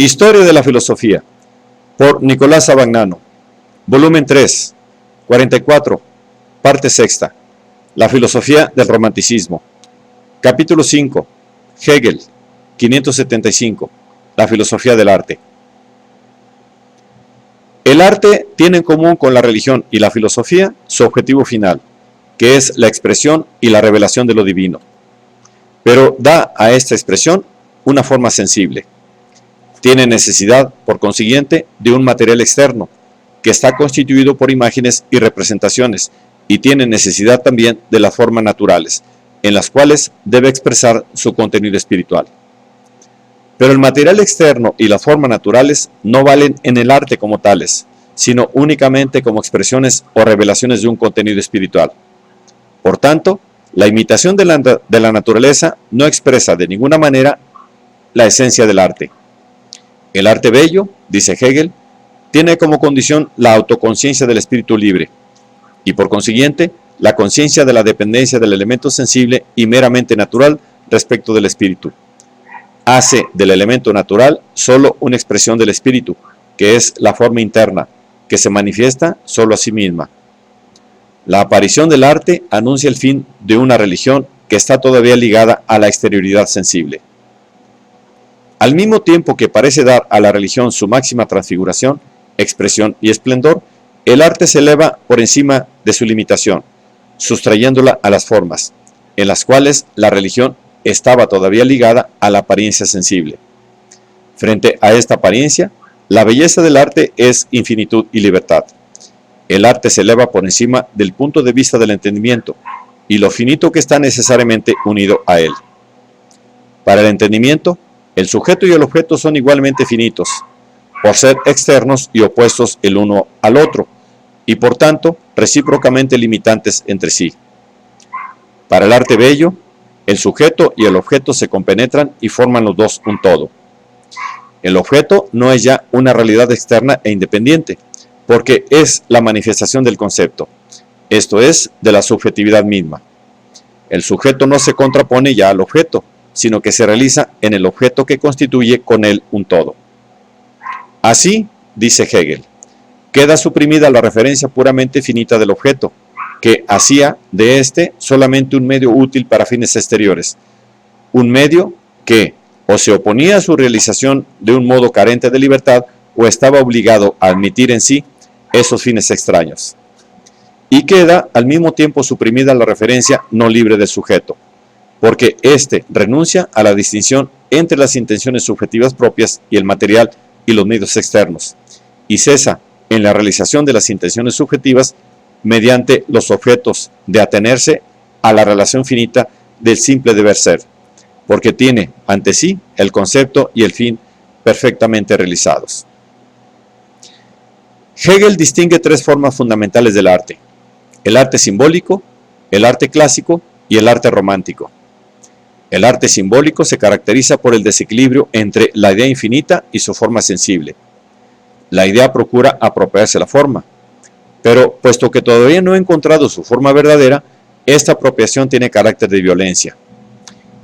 Historia de la filosofía, por Nicolás Sabagnano, volumen 3, 44, parte sexta, la filosofía del romanticismo. Capítulo 5, Hegel, 575, la filosofía del arte. El arte tiene en común con la religión y la filosofía su objetivo final, que es la expresión y la revelación de lo divino. Pero da a esta expresión una forma sensible. Tiene necesidad, por consiguiente, de un material externo, que está constituido por imágenes y representaciones, y tiene necesidad también de las formas naturales, en las cuales debe expresar su contenido espiritual. Pero el material externo y las formas naturales no valen en el arte como tales, sino únicamente como expresiones o revelaciones de un contenido espiritual. Por tanto, la imitación de la naturaleza no expresa de ninguna manera la esencia del arte. El arte bello, dice Hegel, tiene como condición la autoconciencia del espíritu libre, y por consiguiente, la conciencia de la dependencia del elemento sensible y meramente natural respecto del espíritu. Hace del elemento natural solo una expresión del espíritu, que es la forma interna, que se manifiesta solo a sí misma. La aparición del arte anuncia el fin de una religión que está todavía ligada a la exterioridad sensible. Al mismo tiempo que parece dar a la religión su máxima transfiguración, expresión y esplendor, el arte se eleva por encima de su limitación, sustrayéndola a las formas, en las cuales la religión estaba todavía ligada a la apariencia sensible. Frente a esta apariencia, la belleza del arte es infinitud y libertad. El arte se eleva por encima del punto de vista del entendimiento y lo finito que está necesariamente unido a él. Para el entendimiento, el sujeto y el objeto son igualmente finitos, por ser externos y opuestos el uno al otro, y por tanto recíprocamente limitantes entre sí. Para el arte bello, el sujeto y el objeto se compenetran y forman los dos un todo. El objeto no es ya una realidad externa e independiente, porque es la manifestación del concepto, esto es, de la subjetividad misma. El sujeto no se contrapone ya al objeto, sino que se realiza en el objeto que constituye con él un todo. Así, dice Hegel, queda suprimida la referencia puramente finita del objeto, que hacía de éste solamente un medio útil para fines exteriores, un medio que o se oponía a su realización de un modo carente de libertad o estaba obligado a admitir en sí esos fines extraños. Y queda al mismo tiempo suprimida la referencia no libre del sujeto, porque éste renuncia a la distinción entre las intenciones subjetivas propias y el material y los medios externos, y cesa en la realización de las intenciones subjetivas mediante los objetos de atenerse a la relación finita del simple deber ser, porque tiene ante sí el concepto y el fin perfectamente realizados. Hegel distingue tres formas fundamentales del arte: el arte simbólico, el arte clásico y el arte romántico. El arte simbólico se caracteriza por el desequilibrio entre la idea infinita y su forma sensible. La idea procura apropiarse la forma, pero puesto que todavía no ha encontrado su forma verdadera, esta apropiación tiene carácter de violencia.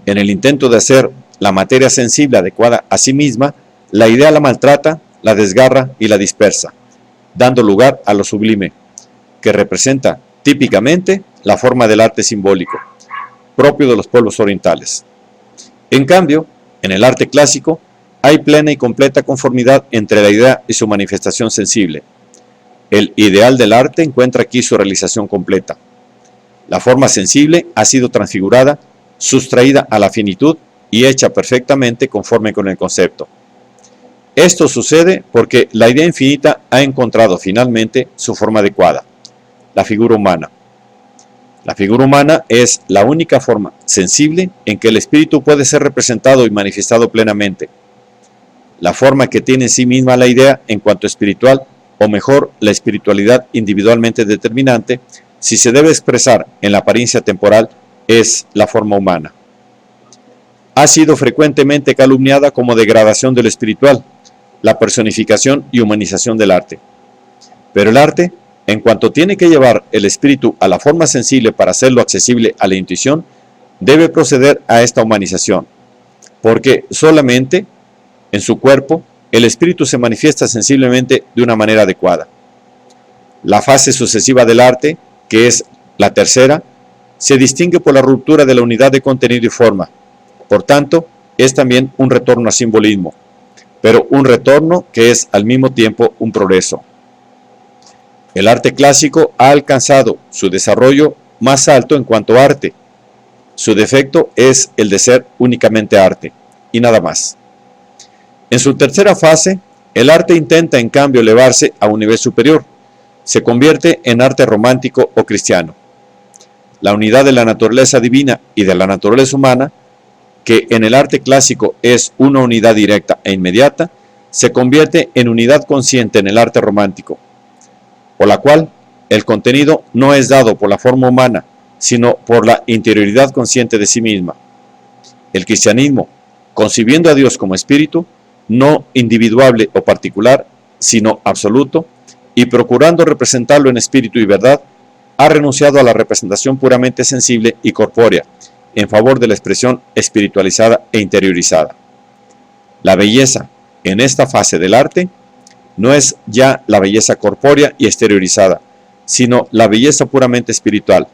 En el intento de hacer la materia sensible adecuada a sí misma, la idea la maltrata, la desgarra y la dispersa, dando lugar a lo sublime, que representa típicamente la forma del arte simbólico, propio de los pueblos orientales. En cambio, en el arte clásico, hay plena y completa conformidad entre la idea y su manifestación sensible. El ideal del arte encuentra aquí su realización completa. La forma sensible ha sido transfigurada, sustraída a la finitud y hecha perfectamente conforme con el concepto. Esto sucede porque la idea infinita ha encontrado finalmente su forma adecuada, la figura humana. La figura humana es la única forma sensible en que el espíritu puede ser representado y manifestado plenamente. La forma que tiene en sí misma la idea en cuanto espiritual, o mejor, la espiritualidad individualmente determinante, si se debe expresar en la apariencia temporal, es la forma humana. Ha sido frecuentemente calumniada como degradación de lo espiritual, la personificación y humanización del arte. Pero el arte, en cuanto tiene que llevar el espíritu a la forma sensible para hacerlo accesible a la intuición, debe proceder a esta humanización, porque solamente en su cuerpo, el espíritu se manifiesta sensiblemente de una manera adecuada. La fase sucesiva del arte, que es la tercera, se distingue por la ruptura de la unidad de contenido y forma. Por tanto, es también un retorno al simbolismo, pero un retorno que es al mismo tiempo un progreso. El arte clásico ha alcanzado su desarrollo más alto en cuanto a arte. Su defecto es el de ser únicamente arte, y nada más. En su tercera fase, el arte intenta en cambio elevarse a un nivel superior. Se convierte en arte romántico o cristiano. La unidad de la naturaleza divina y de la naturaleza humana, que en el arte clásico es una unidad directa e inmediata, se convierte en unidad consciente en el arte romántico, por la cual el contenido no es dado por la forma humana, sino por la interioridad consciente de sí misma. El cristianismo, concibiendo a Dios como espíritu, no individuable o particular, sino absoluto, y procurando representarlo en espíritu y verdad, ha renunciado a la representación puramente sensible y corpórea, en favor de la expresión espiritualizada e interiorizada. La belleza, en esta fase del arte, no es ya la belleza corpórea y exteriorizada, sino la belleza puramente espiritual,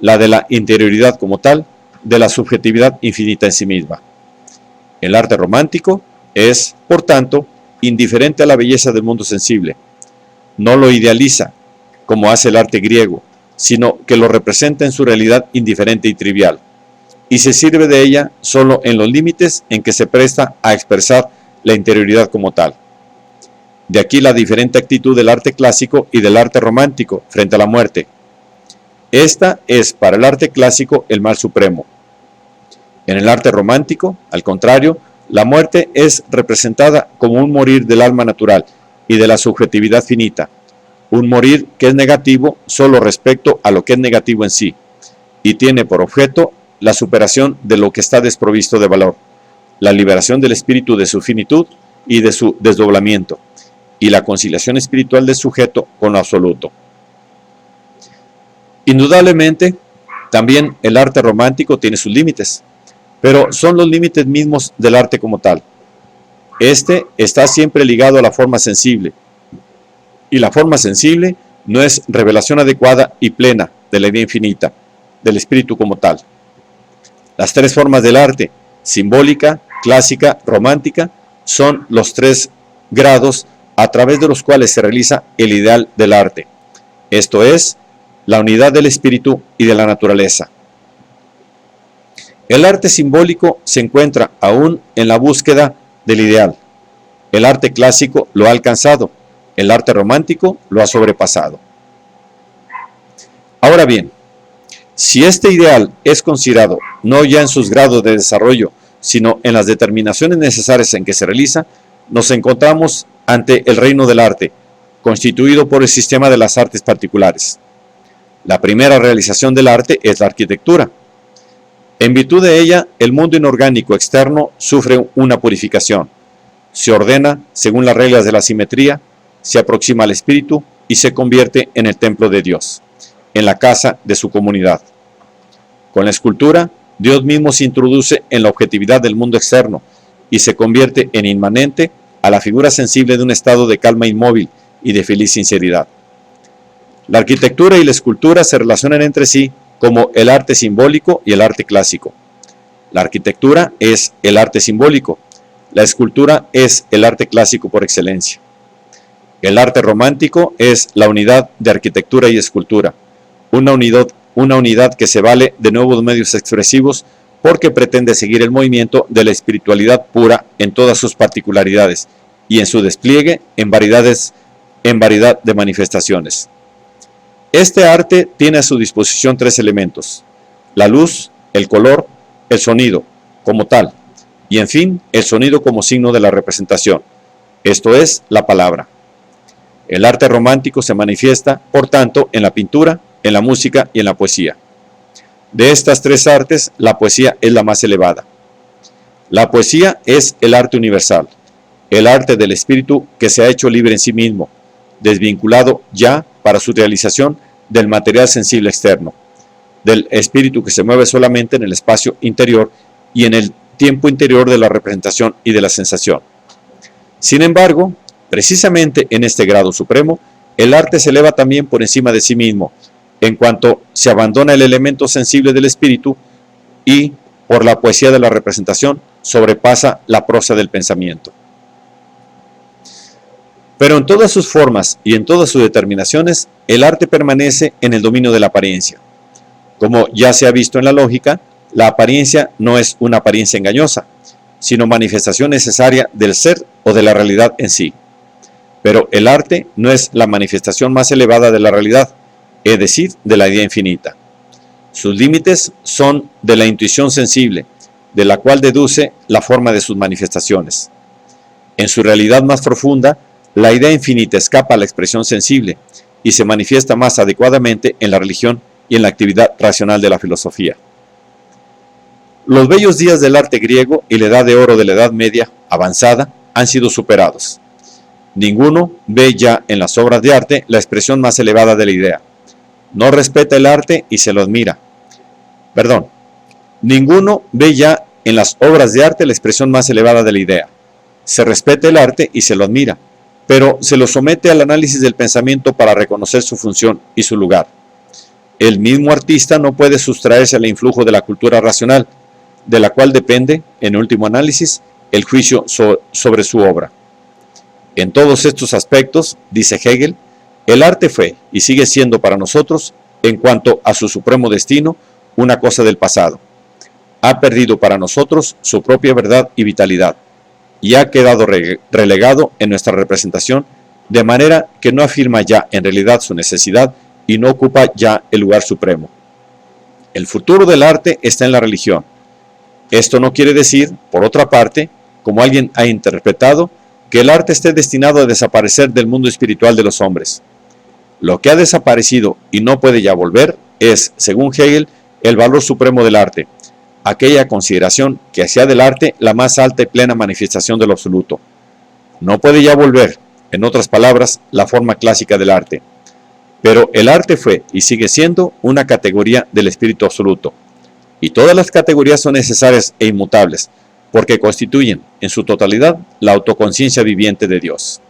la de la interioridad como tal, de la subjetividad infinita en sí misma. El arte romántico es, por tanto, indiferente a la belleza del mundo sensible. No lo idealiza, como hace el arte griego, sino que lo representa en su realidad indiferente y trivial, y se sirve de ella solo en los límites en que se presta a expresar la interioridad como tal. De aquí la diferente actitud del arte clásico y del arte romántico frente a la muerte. Esta es para el arte clásico el mal supremo. En el arte romántico, al contrario, la muerte es representada como un morir del alma natural y de la subjetividad finita, un morir que es negativo solo respecto a lo que es negativo en sí, y tiene por objeto la superación de lo que está desprovisto de valor, la liberación del espíritu de su finitud y de su desdoblamiento, y la conciliación espiritual del sujeto con lo absoluto. Indudablemente, también el arte romántico tiene sus límites, pero son los límites mismos del arte como tal. Este está siempre ligado a la forma sensible, y la forma sensible no es revelación adecuada y plena de la idea infinita, del espíritu como tal. Las tres formas del arte, simbólica, clásica, romántica, son los tres grados a través de los cuales se realiza el ideal del arte, esto es, la unidad del espíritu y de la naturaleza. El arte simbólico se encuentra aún en la búsqueda del ideal. El arte clásico lo ha alcanzado, el arte romántico lo ha sobrepasado. Ahora bien, si este ideal es considerado no ya en sus grados de desarrollo, sino en las determinaciones necesarias en que se realiza, nos encontramos ante el reino del arte, constituido por el sistema de las artes particulares. La primera realización del arte es la arquitectura. En virtud de ella, el mundo inorgánico externo sufre una purificación. Se ordena según las reglas de la simetría, se aproxima al espíritu y se convierte en el templo de Dios, en la casa de su comunidad. Con la escultura, Dios mismo se introduce en la objetividad del mundo externo y se convierte en inmanente a la figura sensible de un estado de calma inmóvil y de feliz sinceridad. La arquitectura y la escultura se relacionan entre sí como el arte simbólico y el arte clásico. La arquitectura es el arte simbólico, la escultura es el arte clásico por excelencia. El arte romántico es la unidad de arquitectura y escultura, una unidad que se vale de nuevos medios expresivos porque pretende seguir el movimiento de la espiritualidad pura en todas sus particularidades y en su despliegue en variedad de manifestaciones. Este arte tiene a su disposición tres elementos: la luz, el color, el sonido, como tal, y en fin, el sonido como signo de la representación, esto es, la palabra. El arte romántico se manifiesta, por tanto, en la pintura, en la música y en la poesía. De estas tres artes, la poesía es la más elevada. La poesía es el arte universal, el arte del espíritu que se ha hecho libre en sí mismo, desvinculado ya para su realización del material sensible externo, del espíritu que se mueve solamente en el espacio interior y en el tiempo interior de la representación y de la sensación. Sin embargo, precisamente en este grado supremo, el arte se eleva también por encima de sí mismo, en cuanto se abandona el elemento sensible del espíritu y, por la poesía de la representación, sobrepasa la prosa del pensamiento. Pero en todas sus formas y en todas sus determinaciones, el arte permanece en el dominio de la apariencia. Como ya se ha visto en la lógica, la apariencia no es una apariencia engañosa, sino manifestación necesaria del ser o de la realidad en sí. Pero el arte no es la manifestación más elevada de la realidad, es decir, de la idea infinita. Sus límites son de la intuición sensible, de la cual deduce la forma de sus manifestaciones. En su realidad más profunda, la idea infinita escapa a la expresión sensible y se manifiesta más adecuadamente en la religión y en la actividad racional de la filosofía. Los bellos días del arte griego y la edad de oro de la Edad Media avanzada han sido superados. Ninguno ve ya en las obras de arte la expresión más elevada de la idea. No respeta el arte y se lo admira. Ninguno ve ya en las obras de arte la expresión más elevada de la idea. Se respeta el arte y se lo admira, pero se lo somete al análisis del pensamiento para reconocer su función y su lugar. El mismo artista no puede sustraerse al influjo de la cultura racional, de la cual depende, en último análisis, el juicio sobre su obra. En todos estos aspectos, dice Hegel, el arte fue y sigue siendo para nosotros, en cuanto a su supremo destino, una cosa del pasado. Ha perdido para nosotros su propia verdad y vitalidad, y ha quedado relegado en nuestra representación, de manera que no afirma ya en realidad su necesidad y no ocupa ya el lugar supremo. El futuro del arte está en la religión. Esto no quiere decir, por otra parte, como alguien ha interpretado, que el arte esté destinado a desaparecer del mundo espiritual de los hombres. Lo que ha desaparecido y no puede ya volver es, según Hegel, el valor supremo del arte, aquella consideración que hacía del arte la más alta y plena manifestación de lo absoluto. No puede ya volver, en otras palabras, la forma clásica del arte. Pero el arte fue y sigue siendo una categoría del espíritu absoluto. Y todas las categorías son necesarias e inmutables, porque constituyen, en su totalidad, la autoconciencia viviente de Dios.